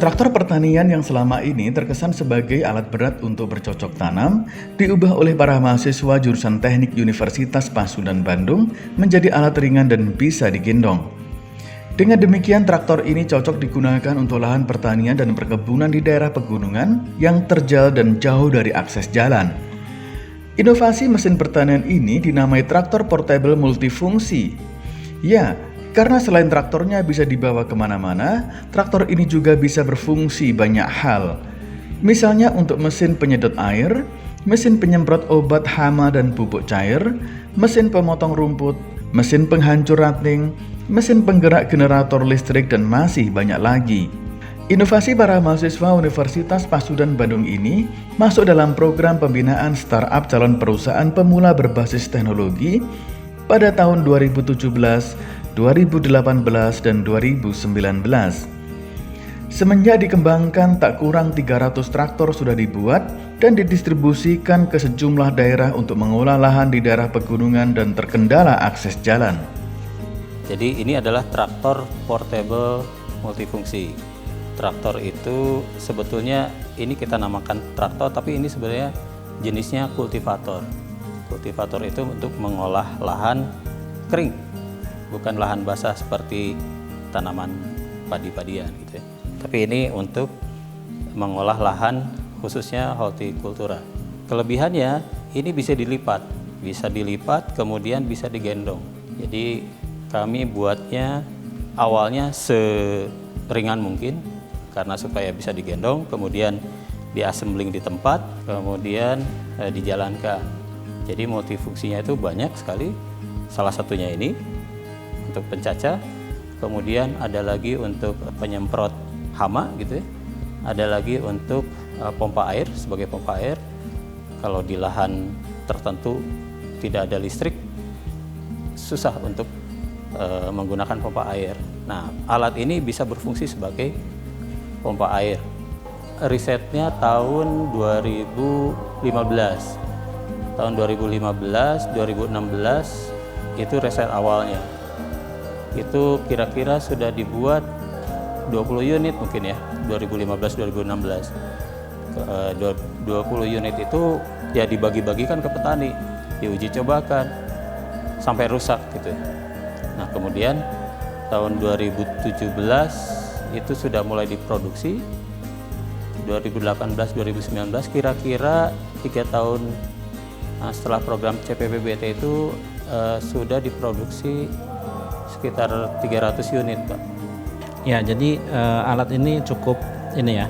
Traktor pertanian yang selama ini terkesan sebagai alat berat untuk bercocok tanam, diubah oleh para mahasiswa jurusan Teknik Universitas Pasundan Bandung menjadi alat ringan dan bisa digendong. Dengan demikian, traktor ini cocok digunakan untuk lahan pertanian dan perkebunan di daerah pegunungan yang terjal dan jauh dari akses jalan. Inovasi mesin pertanian ini dinamai traktor portable multifungsi. Ya, karena selain traktornya bisa dibawa kemana-mana, traktor ini juga bisa berfungsi banyak hal. Misalnya untuk mesin penyedot air, mesin penyemprot obat hama dan pupuk cair, mesin pemotong rumput, mesin penghancur ranting, mesin penggerak generator listrik, dan masih banyak lagi. Inovasi para mahasiswa Universitas Pasundan Bandung ini masuk dalam program pembinaan startup calon perusahaan pemula berbasis teknologi pada tahun 2017, 2018, dan 2019. Semenjak dikembangkan, tak kurang 300 traktor sudah dibuat dan didistribusikan ke sejumlah daerah untuk mengolah lahan di daerah pegunungan dan terkendala akses jalan. Jadi ini adalah traktor portable multifungsi. Traktor itu sebetulnya ini kita namakan traktor, tapi ini sebenarnya jenisnya kultivator. Kultivator itu untuk mengolah lahan kering, bukan lahan basah seperti tanaman padi-padian gitu ya. Tapi ini untuk mengolah lahan khususnya hortikultura. Kelebihannya ini bisa dilipat kemudian bisa digendong. Jadi kami buatnya awalnya seringan mungkin karena supaya bisa digendong, kemudian diassembling di tempat, kemudian dijalankan. Jadi multifungsinya itu banyak sekali. Salah satunya ini untuk pencacah, kemudian ada lagi untuk penyemprot hama gitu ya. Ada lagi untuk pompa air, sebagai pompa air. Kalau di lahan tertentu tidak ada listrik, susah untuk menggunakan pompa air. Nah, alat ini bisa berfungsi sebagai pompa air. Risetnya tahun 2015. Tahun 2015, 2016 itu riset awalnya. Itu kira-kira sudah dibuat 20 unit mungkin ya, 2015-2016. 20 unit itu ya dibagi-bagikan ke petani, diuji cobakan sampai rusak gitu. Nah, kemudian tahun 2017 itu sudah mulai diproduksi. 2018-2019 kira-kira 3 tahun setelah program CPPBT itu sudah diproduksi sekitar 300 unit, Pak. Ya, jadi alat ini cukup ini ya,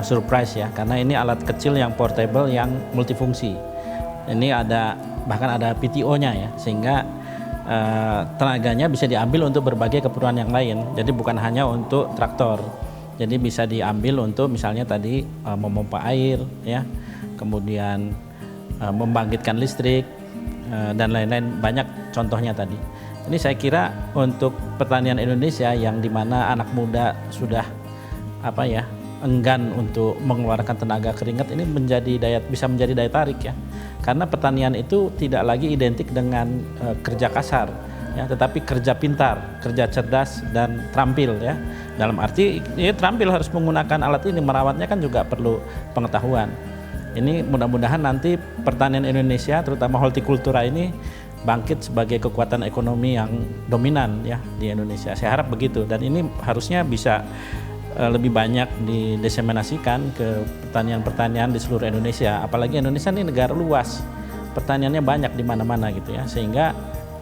surprise ya, karena ini alat kecil yang portable yang multifungsi. Ini bahkan ada PTO-nya ya, sehingga tenaganya bisa diambil untuk berbagai keperluan yang lain. Jadi bukan hanya untuk traktor. Jadi bisa diambil untuk misalnya tadi memompa air ya, kemudian membangkitkan listrik dan lain-lain, banyak contohnya tadi. Ini saya kira untuk pertanian Indonesia yang dimana anak muda sudah enggan untuk mengeluarkan tenaga keringat, ini bisa menjadi daya tarik ya, karena pertanian itu tidak lagi identik dengan kerja kasar ya, tetapi kerja pintar, kerja cerdas dan terampil ya. Dalam arti ya, terampil harus menggunakan alat ini, merawatnya kan juga perlu pengetahuan. Ini mudah-mudahan nanti pertanian Indonesia terutama hortikultura ini bangkit sebagai kekuatan ekonomi yang dominan ya di Indonesia. Saya harap begitu, dan ini harusnya bisa lebih banyak didiseminasikan ke pertanian-pertanian di seluruh Indonesia. Apalagi Indonesia ini negara luas, pertaniannya banyak di mana-mana gitu ya, sehingga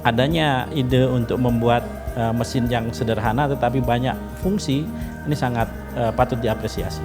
adanya ide untuk membuat mesin yang sederhana tetapi banyak fungsi ini sangat patut diapresiasi.